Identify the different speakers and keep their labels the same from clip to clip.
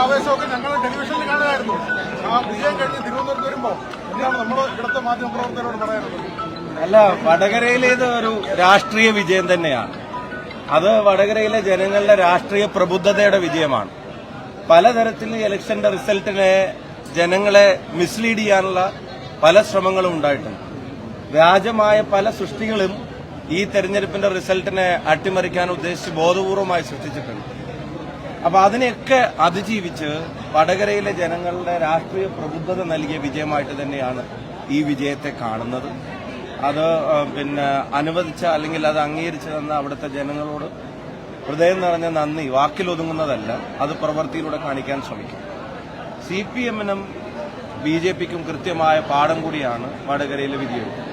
Speaker 1: ആവേശമൊക്കെ ഞങ്ങൾ ടെലിവിഷനിൽ കാണുമായിരുന്നു. ആ വിജയം കഴിഞ്ഞ് തിരുവനന്തപുരത്ത് വരുമ്പോൾ എന്താണ് നമ്മൾ ഇവിടുത്തെ മാധ്യമപ്രവർത്തകരോട് പറയാനുള്ളത്?
Speaker 2: അല്ല, വടകരയിലേത് ഒരു രാഷ്ട്രീയ വിജയം തന്നെയാണ്. അത് വടകരയിലെ ജനങ്ങളുടെ രാഷ്ട്രീയ പ്രബുദ്ധതയുടെ വിജയമാണ്. പലതരത്തിൽ ഇലക്ഷന്റെ റിസൾട്ടിനെ ജനങ്ങളെ മിസ്ലീഡ് ചെയ്യാനുള്ള പല ശ്രമങ്ങളും ഉണ്ടായിട്ടുണ്ട്. വ്യാജമായ പല സൃഷ്ടികളും ഈ തെരഞ്ഞെടുപ്പിന്റെ റിസൾട്ടിനെ അട്ടിമറിക്കാൻ ഉദ്ദേശിച്ച് ബോധപൂർവമായി സൃഷ്ടിച്ചിട്ടുണ്ട്. അപ്പൊ അതിനെയൊക്കെ അതിജീവിച്ച് വടകരയിലെ ജനങ്ങളുടെ രാഷ്ട്രീയ പ്രബുദ്ധത നൽകിയ വിജയമായിട്ട് തന്നെയാണ് ഈ വിജയത്തെ കാണുന്നത്. അത് അനുവദിച്ച അല്ലെങ്കിൽ അത് അംഗീകരിച്ചു തന്ന അവിടുത്തെ ജനങ്ങളോട് ഹൃദയം നിറഞ്ഞ നന്ദി വാക്കിലൊതുങ്ങുന്നതല്ല, അത് പ്രവൃത്തിയിലൂടെ കാണിക്കാൻ ശ്രമിക്കും. CPM-നും BJP-ക്കും കൃത്യമായ പാഠം കൂടിയാണ് വടകരയിലെ വിധിയെഴുത്ത്.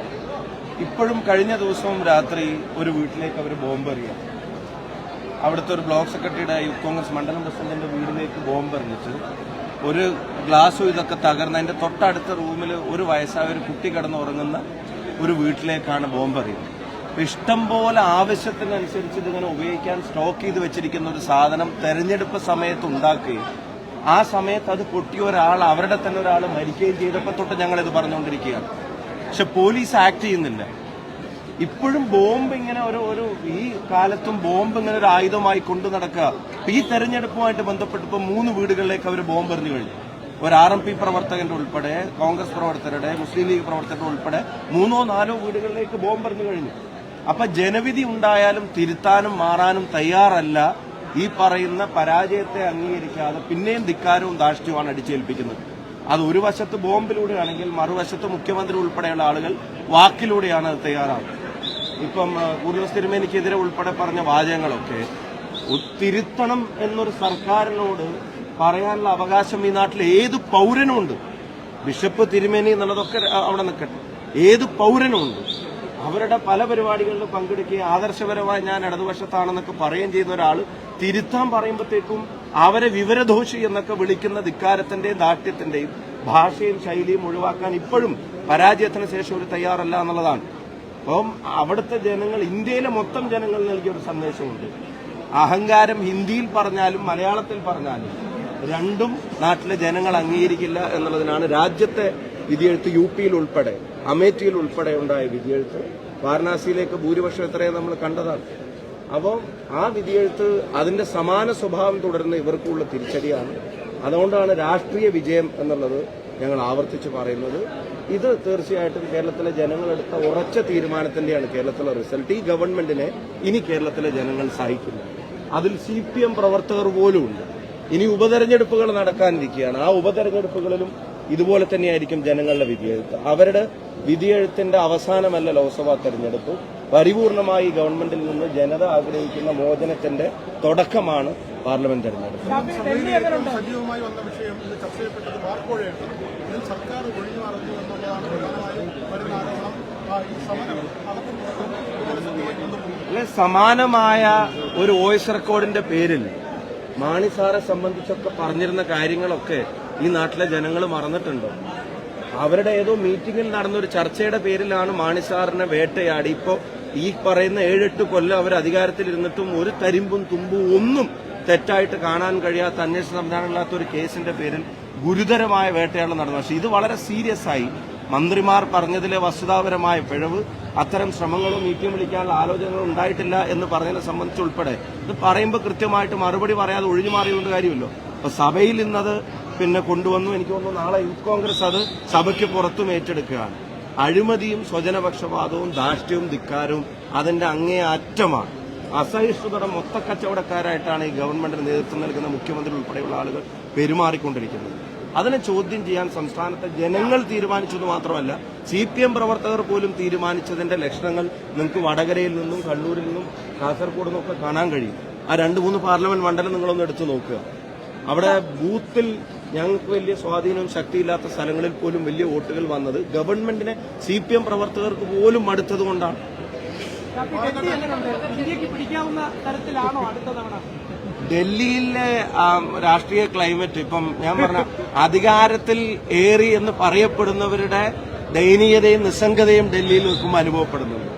Speaker 2: ഇപ്പോഴും കഴിഞ്ഞ ദിവസവും രാത്രി ഒരു വീട്ടിലേക്ക് അവർ ബോംബെറിയാം. അവിടുത്തെ ഒരു ബ്ലോക്ക് സെക്രട്ടറിയുടെ യൂത്ത് കോൺഗ്രസ് മണ്ഡലം പ്രസിഡന്റിന്റെ വീടിലേക്ക് ബോംബെറിഞ്ഞിട്ട് ഒരു ഗ്ലാസും ഇതൊക്കെ തകർന്ന് അതിന്റെ തൊട്ടടുത്ത റൂമിൽ ഒരു വയസ്സായ ഒരു കുട്ടി കിടന്നുറങ്ങുന്ന ഒരു വീട്ടിലേക്കാണ് ബോംബെറിയുന്നത്. ഇഷ്ടം പോലെ ആവശ്യത്തിനനുസരിച്ച് ഇതിങ്ങനെ ഉപയോഗിക്കാൻ സ്റ്റോക്ക് ചെയ്ത് വെച്ചിരിക്കുന്ന ഒരു സാധനം തെരഞ്ഞെടുപ്പ് സമയത്ത് ഉണ്ടാക്കുകയും ആ സമയത്ത് അത് പൊട്ടിയ ഒരാൾ അവരുടെ തന്നെ ഒരാൾ മരിക്കുകയും ചെയ്തപ്പോൾ തൊട്ട് ഞങ്ങളിത് പറഞ്ഞുകൊണ്ടിരിക്കുകയാണ്. പക്ഷെ പോലീസ് ആക്ട് ചെയ്യുന്നില്ല. ഇപ്പോഴും ബോംബ് ഇങ്ങനെ ഒരു ഈ കാലത്തും ബോംബ് ഇങ്ങനെ ഒരു ആയുധമായി കൊണ്ടു നടക്കുക. ഈ തെരഞ്ഞെടുപ്പുമായിട്ട് ബന്ധപ്പെട്ട് ഇപ്പൊ 3 വീടുകളിലേക്ക് അവർ ബോംബ് എറിഞ്ഞു കഴിഞ്ഞു. ഒരു RMP പ്രവർത്തകന്റെ ഉൾപ്പെടെ കോൺഗ്രസ് പ്രവർത്തകരുടെ മുസ്ലിം ലീഗ് പ്രവർത്തകരുടെ ഉൾപ്പെടെ 3ഓ 4ഓ വീടുകളിലേക്ക് ബോംബ് എറിഞ്ഞു കഴിഞ്ഞു. അപ്പൊ ജനവിധി ഉണ്ടായാലും തിരുത്താനും മാറാനും തയ്യാറല്ല. ഈ പറയുന്ന പരാജയത്തെ അംഗീകരിക്കാതെ പിന്നെയും ധിക്കാരവും ധാർഷ്ട്യവുമാണ് അടിച്ചേൽപ്പിക്കുന്നത്. അത് ഒരു വശത്ത് ബോംബിലൂടെയാണെങ്കിൽ മറുവശത്ത് മുഖ്യമന്ത്രി ഉൾപ്പെടെയുള്ള ആളുകൾ വാക്കിലൂടെയാണ് അത് തയ്യാറാവുന്നത്. ഇപ്പം ഉർവസ് തിരുമേനിക്കെതിരെ ഉൾപ്പെടെ പറഞ്ഞ വാചകങ്ങളൊക്കെ തിരുത്തണം എന്നൊരു സർക്കാരിനോട് പറയാനുള്ള അവകാശം ഈ നാട്ടിൽ ഏത് പൗരനുമുണ്ട്. ബിഷപ്പ് തിരുമേനി എന്നുള്ളതൊക്കെ അവിടെ നിൽക്കട്ടെ, ഏത് പൗരനുമുണ്ട്. അവരുടെ പല പരിപാടികളിലും പങ്കെടുക്കുകയും ആദർശപരമായി ഞാൻ ഇടതുപക്ഷത്താണെന്നൊക്കെ പറയുകയും ചെയ്യുന്ന ഒരാൾ തിരുത്താൻ പറയുമ്പോഴത്തേക്കും അവരെ വിവരദോഷി എന്നൊക്കെ വിളിക്കുന്ന ധിക്കാരത്തിന്റെയും ദാഷ്ട്യത്തിന്റെയും ഭാഷയും ശൈലിയും ഒഴിവാക്കാൻ ഇപ്പോഴും പരാജയത്തിന് ശേഷം ഒരു തയ്യാറല്ല എന്നുള്ളതാണ്. അപ്പം അവിടുത്തെ ജനങ്ങൾ, ഇന്ത്യയിലെ മൊത്തം ജനങ്ങൾ നൽകിയ ഒരു സന്ദേശമുണ്ട്. അഹങ്കാരം ഹിന്ദിയിൽ പറഞ്ഞാലും മലയാളത്തിൽ പറഞ്ഞാലും രണ്ടും നാട്ടിലെ ജനങ്ങൾ അംഗീകരിക്കില്ല എന്നുള്ളതിനാണ് രാജ്യത്തെ വിധിയെഴുത്ത്. UP-യിൽ ഉൾപ്പെടെ അമേഠിയിൽ ഉൾപ്പെടെ ഉണ്ടായ വിധിയെഴുത്ത്, വാരണാസിയിലേക്ക് ഭൂരിപക്ഷം എത്രയും നമ്മൾ കണ്ടതാണ്. അപ്പോൾ ആ വിധിയെഴുത്ത് അതിന്റെ സമാന സ്വഭാവം തുടരുന്ന ഇവർക്കുള്ള തിരിച്ചടിയാണ്. അതുകൊണ്ടാണ് രാഷ്ട്രീയ വിജയം എന്നുള്ളത് ഞങ്ങൾ ആവർത്തിച്ച് പറയുന്നത്. ഇത് തീർച്ചയായിട്ടും കേരളത്തിലെ ജനങ്ങളെടുത്ത ഉറച്ച തീരുമാനത്തിന്റെയാണ് കേരളത്തിലെ റിസൾട്ട്. ഈ ഗവൺമെന്റിനെ ഇനി കേരളത്തിലെ ജനങ്ങൾ സഹിക്കില്ല. അതിൽ CPM പ്രവർത്തകർ പോലും ഉണ്ട്. ഇനി ഉപതെരഞ്ഞെടുപ്പുകൾ നടക്കാനിരിക്കുകയാണ്. ആ ഉപതെരഞ്ഞെടുപ്പുകളിലും ഇതുപോലെ തന്നെയായിരിക്കും ജനങ്ങളുടെ വിധിയെഴുത്ത്. അവരുടെ വിധിയെഴുത്തിന്റെ അവസാനമല്ല ലോക്സഭാ തെരഞ്ഞെടുപ്പ്. പരിപൂർണമായി ഗവൺമെന്റിൽ നിന്ന് ജനത ആഗ്രഹിക്കുന്ന മോചനത്തിന്റെ തുടക്കമാണ് പാർലമെന്റ് തെരഞ്ഞെടുപ്പ്.
Speaker 1: സജീവമായി വന്ന വിഷയം ഇത് ചർച്ച ചെയ്യപ്പെട്ടത് വാർക്കോഴയാണ്. ഇതിൽ സർക്കാർ ഒഴിഞ്ഞു മാറുന്നു എന്നുള്ളതാണ് പ്രധാനമായും വരുന്ന ആരോപണം.
Speaker 2: സമാനമായ ഒരു വോയിസ് റെക്കോർഡിന്റെ പേരിൽ മാണി സാറെ സംബന്ധിച്ചൊക്കെ പറഞ്ഞിരുന്ന കാര്യങ്ങളൊക്കെ ഈ നാട്ടിലെ ജനങ്ങൾ മറന്നിട്ടുണ്ടോ? അവരുടെ ഏതോ മീറ്റിംഗിൽ നടന്നൊരു ചർച്ചയുടെ പേരിലാണ് മാണി സാറിനെ വേട്ടയാടി ഇപ്പോൾ ഈ പറയുന്ന 7-8 കൊല്ലം അവർ അധികാരത്തിലിരുന്നിട്ടും ഒരു തരിമ്പും തുമ്പും ഒന്നും തെറ്റായിട്ട് കാണാൻ കഴിയാത്ത അന്വേഷണ സംവിധാനമില്ലാത്ത ഒരു കേസിന്റെ പേരിൽ ഗുരുതരമായ വേട്ടയാടൽ നടന്നു. പക്ഷേ ഇത് വളരെ സീരിയസ് ആയി മന്ത്രിമാർ പറഞ്ഞതിലെ വസ്തുതാപരമായ പിഴവ്, അത്തരം ശ്രമങ്ങളും മീറ്റിംഗ് വിളിക്കാനുള്ള ആലോചനകളും ഉണ്ടായിട്ടില്ല എന്ന് പറഞ്ഞതിനെ സംബന്ധിച്ചുൾപ്പെടെ ഇത് പറയുമ്പോൾ കൃത്യമായിട്ട് മറുപടി പറയാതെ ഒഴിഞ്ഞു മാറിയുകൊണ്ട് കാര്യമല്ലോ. അപ്പൊ സഭയിൽ ഇന്നത് കൊണ്ടുവന്നു. എനിക്ക് തോന്നുന്നു നാളെ യൂത്ത് കോൺഗ്രസ് അത് സഭയ്ക്ക് പുറത്തും ഏറ്റെടുക്കുകയാണ്. അഴിമതിയും സ്വജനപക്ഷപാതവും ധാർഷ്ട്യവും ധിക്കാരവും അതിന്റെ അങ്ങേ അറ്റമാണ്. അസഹിഷ്ണുതയുടെ മൊത്തക്കച്ചവടക്കാരായിട്ടാണ് ഈ ഗവൺമെന്റിന് നേതൃത്വം നൽകുന്ന മുഖ്യമന്ത്രി ഉൾപ്പെടെയുള്ള ആളുകൾ പെരുമാറിക്കൊണ്ടിരിക്കുന്നത്. അതിനെ ചോദ്യം ചെയ്യാൻ സംസ്ഥാനത്തെ ജനങ്ങൾ തീരുമാനിച്ചത് മാത്രമല്ല, CPM പ്രവർത്തകർ പോലും തീരുമാനിച്ചതിന്റെ ലക്ഷണങ്ങൾ നിങ്ങൾക്ക് വടകരയിൽ നിന്നും കണ്ണൂരിൽ നിന്നും കാസർഗോഡ് നിന്നൊക്കെ കാണാൻ കഴിയും. ആ 2-3 പാർലമെന്റ് മണ്ഡലം നിങ്ങളൊന്ന് എടുത്തു നോക്കുക. അവിടെ ബൂത്തിൽ ഞങ്ങൾക്ക് വലിയ സ്വാധീനവും ശക്തിയില്ലാത്ത സ്ഥലങ്ങളിൽ പോലും വലിയ വോട്ടുകൾ വന്നത് ഗവൺമെന്റിനെ CPM പ്രവർത്തകർക്ക് പോലും മടുത്തതുകൊണ്ടാണ്. ഡൽഹിയിലെ രാഷ്ട്രീയ ക്ലൈമറ്റ് ഇപ്പം ഞാൻ പറഞ്ഞ അധികാരത്തിൽ ഏറി എന്ന് പറയപ്പെടുന്നവരുടെ ദയനീയതയും നിസ്സംഗതയും ഡൽഹിയിൽ നിൽക്കുമ്പോൾ അനുഭവപ്പെടുന്നുണ്ട്.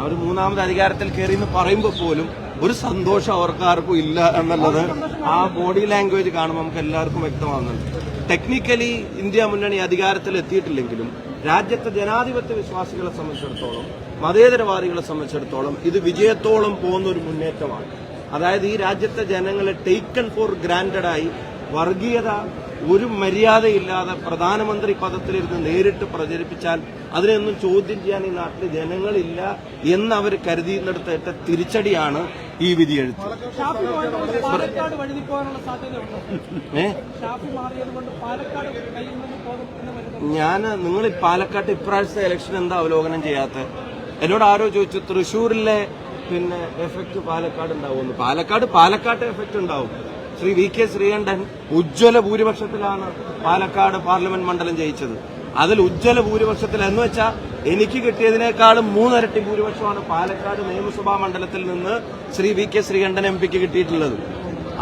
Speaker 2: അവർ മൂന്നാമത് അധികാരത്തിൽ കയറി എന്ന് പറയുമ്പോൾ പോലും ഒരു സന്തോഷം അവർക്കാർക്കും ഇല്ല എന്നുള്ളത് ആ ബോഡി ലാംഗ്വേജ് കാണുമ്പോൾ നമുക്ക് എല്ലാവർക്കും വ്യക്തമാകുന്നുണ്ട്. ടെക്നിക്കലി ഇന്ത്യ മുന്നണി അധികാരത്തിൽ എത്തിയിട്ടില്ലെങ്കിലും രാജ്യത്തെ ജനാധിപത്യ വിശ്വാസികളെ സംബന്ധിച്ചിടത്തോളം, മതേതരവാദികളെ സംബന്ധിച്ചിടത്തോളം ഇത് വിജയത്തോളം പോകുന്ന ഒരു മുന്നേറ്റമാണ്. അതായത് ഈ രാജ്യത്തെ ജനങ്ങളെ ടേക്കൺ ഫോർ ഗ്രാന്റഡായി വർഗീയത ഒരു മര്യാദയില്ലാതെ പ്രധാനമന്ത്രി പദത്തിലിരുന്ന് നേരിട്ട് പ്രചരിപ്പിച്ചാൽ അതിനെയൊന്നും ചോദ്യം ചെയ്യാൻ ഈ നാട്ടിൽ ജനങ്ങളില്ല എന്ന് അവർ കരുതിയെടുത്തേറ്റ തിരിച്ചടിയാണ് ഈ വിധിയെഴുത്ത്. നിങ്ങൾ ഈ പാലക്കാട്ട് ഇപ്രാവശ്യത്തെ ഇലക്ഷൻ എന്താ അവലോകനം ചെയ്യാത്ത? എന്നോട് ആരോ ചോദിച്ചു തൃശ്ശൂരിലെ എഫക്ട് പാലക്കാട് ഉണ്ടാവുമെന്ന്. പാലക്കാട്ട് എഫക്ട് ഉണ്ടാവും. ശ്രീ VK ശ്രീകണ്ഠൻ ഉജ്ജ്വല ഭൂരിപക്ഷത്തിലാണ് പാലക്കാട് പാർലമെന്റ് മണ്ഡലം ജയിച്ചത്. അതിൽ ഉജ്ജ്വല ഭൂരിപക്ഷത്തിൽ എന്ന് വെച്ചാൽ എനിക്ക് കിട്ടിയതിനേക്കാളും 3 ഇരട്ടി ഭൂരിപക്ഷമാണ് പാലക്കാട് നിയമസഭാ മണ്ഡലത്തിൽ നിന്ന് ശ്രീ VK ശ്രീകണ്ഠൻ MP കിട്ടിയിട്ടുള്ളത്.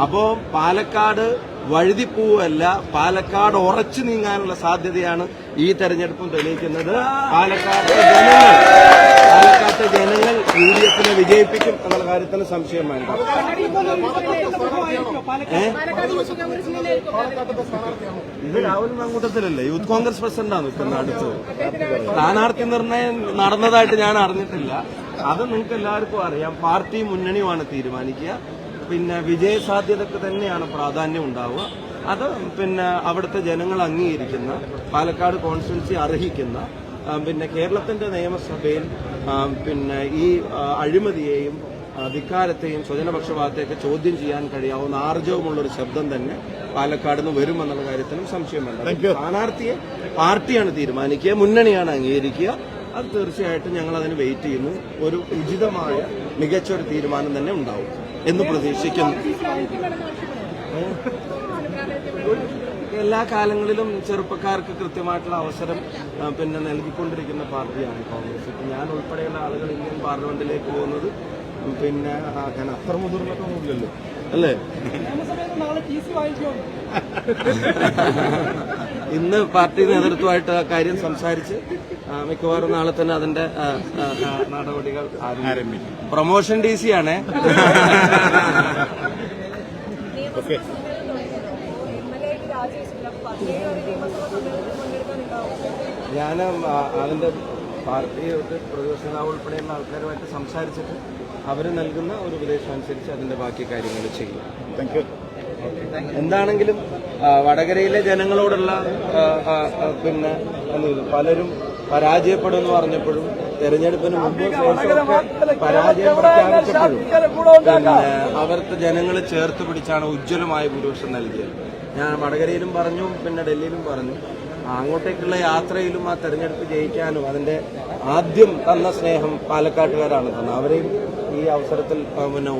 Speaker 2: അപ്പോ പാലക്കാട് വഴുതിപ്പോവല്ല, പാലക്കാട് ഉറച്ചു നീങ്ങാനുള്ള സാധ്യതയാണ് ഈ തെരഞ്ഞെടുപ്പും തെളിയിക്കുന്നത്. പാലക്കാട്ടെ ജനങ്ങൾ UDFനെ വിജയിപ്പിക്കും എന്നുള്ള കാര്യത്തിന് സംശയം വേണ്ട. ഇത് രാഹുൽ മാങ്കൂട്ടത്തിലല്ലേ, യൂത്ത് കോൺഗ്രസ് പ്രസിഡന്റാണ് നിൽക്കുന്നത്. അടുത്ത് സ്ഥാനാർത്ഥി നിർണയം നടന്നതായിട്ട് ഞാൻ അറിഞ്ഞിട്ടില്ല. അത് നിങ്ങൾക്ക് എല്ലാവർക്കും അറിയാം. പാർട്ടി മുന്നണിയുമാണ് തീരുമാനിക്കുക. വിജയസാധ്യതക്ക് തന്നെയാണ് പ്രാധാന്യം ഉണ്ടാവുക. അത് അവിടുത്തെ ജനങ്ങൾ അംഗീകരിക്കുന്ന, പാലക്കാട് കോൺസ്റ്റിറ്റ്യുൻസി അർഹിക്കുന്ന, കേരളത്തിന്റെ നിയമസഭയിൽ ഈ അഴിമതിയെയും ധിക്കാരത്തെയും സ്വജനപക്ഷപാതത്തെയൊക്കെ ചോദ്യം ചെയ്യാൻ കഴിയാവുന്ന ആർജവമുള്ളൊരു ശബ്ദം തന്നെ പാലക്കാട് നിന്ന് വരുമെന്നുള്ള കാര്യത്തിലും സംശയം വേണ്ട. സ്ഥാനാർത്ഥിയെ പാർട്ടിയാണ് തീരുമാനിക്കുക, മുന്നണിയാണ് അംഗീകരിക്കുക. അത് തീർച്ചയായിട്ടും ഞങ്ങൾ അതിന് വെയിറ്റ് ചെയ്യുന്നു. ഒരു ഉചിതമായ മികച്ചൊരു തീരുമാനം തന്നെ ഉണ്ടാവും എന്ന് പ്രതീക്ഷിക്കുന്നു. എല്ലാ കാലങ്ങളിലും ചെറുപ്പക്കാർക്ക് കൃത്യമായിട്ടുള്ള അവസരം നൽകിക്കൊണ്ടിരിക്കുന്ന പാർട്ടിയാണ് കോൺഗ്രസ്. ഞാൻ ഉൾപ്പെടെയുള്ള ആളുകൾ ഇന്ത്യൻ പാർലമെന്റിലേക്ക് പോകുന്നത് അത്ര മുതിർന്നിട്ടൊന്നുമില്ലല്ലോ അല്ലേ? ഇന്ന് പാർട്ടി നേതൃത്വമായിട്ട് ആ കാര്യം സംസാരിച്ച് മിക്കവാറും നാളെ തന്നെ അതിന്റെ നടപടികൾ ആരംഭിക്കും. പ്രൊമോഷൻ DC ആണേ. ഞാൻ അതിന്റെ പാർട്ടിയായിട്ട് പ്രതിപക്ഷ നേതാവ് ഉൾപ്പെടെയുള്ള ആൾക്കാരുമായിട്ട് സംസാരിച്ചിട്ട് അവർ നൽകുന്ന ഒരു ഉപദേശം അനുസരിച്ച് അതിന്റെ ബാക്കി കാര്യങ്ങൾ ചെയ്യും. എന്താണെങ്കിലും വടകരയിലെ ജനങ്ങളോടുള്ള പലരും പരാജയപ്പെടുമെന്ന് പറഞ്ഞപ്പോഴും തെരഞ്ഞെടുപ്പിന് മുമ്പ് പരാജയം പ്രഖ്യാപിച്ചപ്പോഴും അവർക്ക് ജനങ്ങൾ ചേർത്ത് പിടിച്ചാണ് ഉജ്ജ്വലമായ ഭൂരിപക്ഷം നൽകിയത്. ഞാൻ വടകരയിലും പറഞ്ഞു, ഡൽഹിയിലും പറഞ്ഞു. അങ്ങോട്ടേക്കുള്ള യാത്രയിലും ആ തെരഞ്ഞെടുപ്പ് ജയിക്കാനും അതിന്റെ ആദ്യം തന്ന സ്നേഹം പാലക്കാട്ടുകാരാണ് തന്നത്. അവരെയും ഈ അവസരത്തിൽ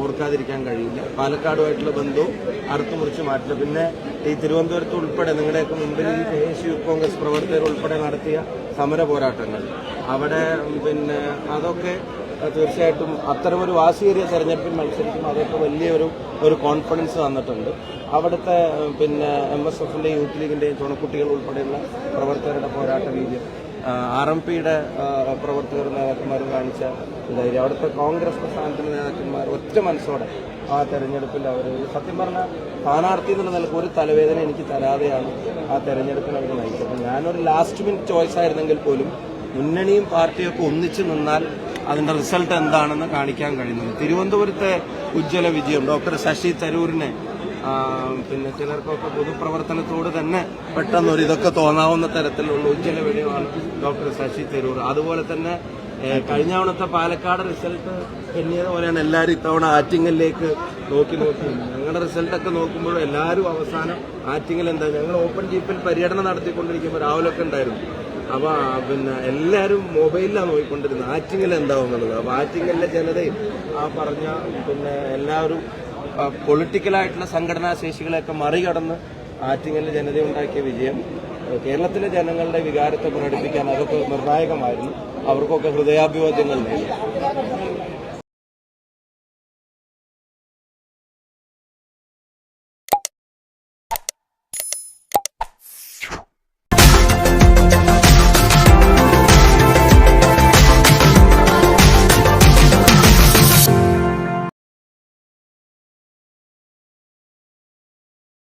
Speaker 2: ഓർക്കാതിരിക്കാൻ കഴിയില്ല. പാലക്കാടുമായിട്ടുള്ള ബന്ധവും അറുത്തുമുറിച്ച് മാറ്റില്ല. ഈ തിരുവനന്തപുരത്ത് ഉൾപ്പെടെ നിങ്ങളുടെയൊക്കെ മുമ്പിൽ ഈ ദേശീയ യൂത്ത് കോൺഗ്രസ് പ്രവർത്തകർ ഉൾപ്പെടെ നടത്തിയ സമര പോരാട്ടങ്ങൾ അവിടെ അതൊക്കെ തീർച്ചയായിട്ടും അത്തരമൊരു വാശിയേറിയ തെരഞ്ഞെടുപ്പിൽ മത്സരിക്കുമ്പോൾ അതൊക്കെ വലിയൊരു കോൺഫിഡൻസ് തന്നിട്ടുണ്ട്. അവിടുത്തെ MSFന്റെ യൂത്ത് ലീഗിന്റെയും ചുണക്കുട്ടികൾ ഉൾപ്പെടെയുള്ള പ്രവർത്തകരുടെ പോരാട്ട വീര്യം, RMPയുടെ പ്രവർത്തകർ നേതാക്കന്മാരും കാണിച്ച ധൈര്യം, അവിടുത്തെ കോൺഗ്രസ് പ്രസ്ഥാനത്തിലെ നേതാക്കന്മാർ ഒറ്റ മനസ്സോടെ ആ തെരഞ്ഞെടുപ്പിൽ അവർ സത്യം പറഞ്ഞ സ്ഥാനാർത്ഥി എന്നുള്ള നിലക്ക് ഒരു തലവേദന എനിക്ക് തരാതെയാണ് ആ തെരഞ്ഞെടുപ്പിൽ അവർ നയിച്ചത്. ഞാനൊരു ലാസ്റ്റ് മിനിറ്റ് ചോയ്സ് ആയിരുന്നെങ്കിൽ പോലും മുന്നണിയും പാർട്ടിയൊക്കെ ഒന്നിച്ചു നിന്നാൽ അതിന്റെ റിസൾട്ട് എന്താണെന്ന് കാണിക്കാൻ കഴിയുന്നത്. തിരുവനന്തപുരത്തെ ഉജ്ജ്വല വിജയം ഡോക്ടർ ശശി തരൂരിനെ ചിലർക്കൊക്കെ പൊതുപ്രവർത്തനത്തോട് തന്നെ പെട്ടെന്നൊരു ഇതൊക്കെ തോന്നാവുന്ന തരത്തിലുള്ള ഉജ്ജ്വല വിജയമാണ് ഡോക്ടർ ശശി തരൂർ. അതുപോലെ തന്നെ കഴിഞ്ഞ തവണത്തെ പാലക്കാട് റിസൾട്ട് എണ്ണിയതുപോലെയാണ് എല്ലാവരും ഇത്തവണ ആറ്റിങ്ങലിലേക്ക് നോക്കി ഞങ്ങളുടെ റിസൾട്ടൊക്കെ നോക്കുമ്പോഴും എല്ലാവരും അവസാനം ആറ്റിങ്ങൽ എന്താ, ഞങ്ങൾ ഓപ്പൺ ജീപ്പിൽ പര്യടനം നടത്തിക്കൊണ്ടിരിക്കുമ്പോൾ രാവിലൊക്കെ ഉണ്ടായിരുന്നു. അപ്പൊ എല്ലാവരും മൊബൈലിലാണ് നോക്കിക്കൊണ്ടിരുന്നത് ആറ്റിങ്ങൽ എന്താവും എന്നുള്ളത്. അപ്പൊ ആറ്റിങ്ങലിലെ ജനതയും ആ പറഞ്ഞ എല്ലാവരും പൊളിറ്റിക്കലായിട്ടുള്ള സംഘടനാ ശേഷികളെയൊക്കെ മറികടന്ന് ആറ്റിങ്ങലിലെ ജനതയുണ്ടാക്കിയ വിജയം കേരളത്തിലെ ജനങ്ങളുടെ വികാരത്തെ പ്രകടിപ്പിക്കാൻ അതൊക്കെ നിർണായകമായിരുന്നു. അവർക്കൊക്കെ ഹൃദയാഭിവാദ്യങ്ങൾ നേടി.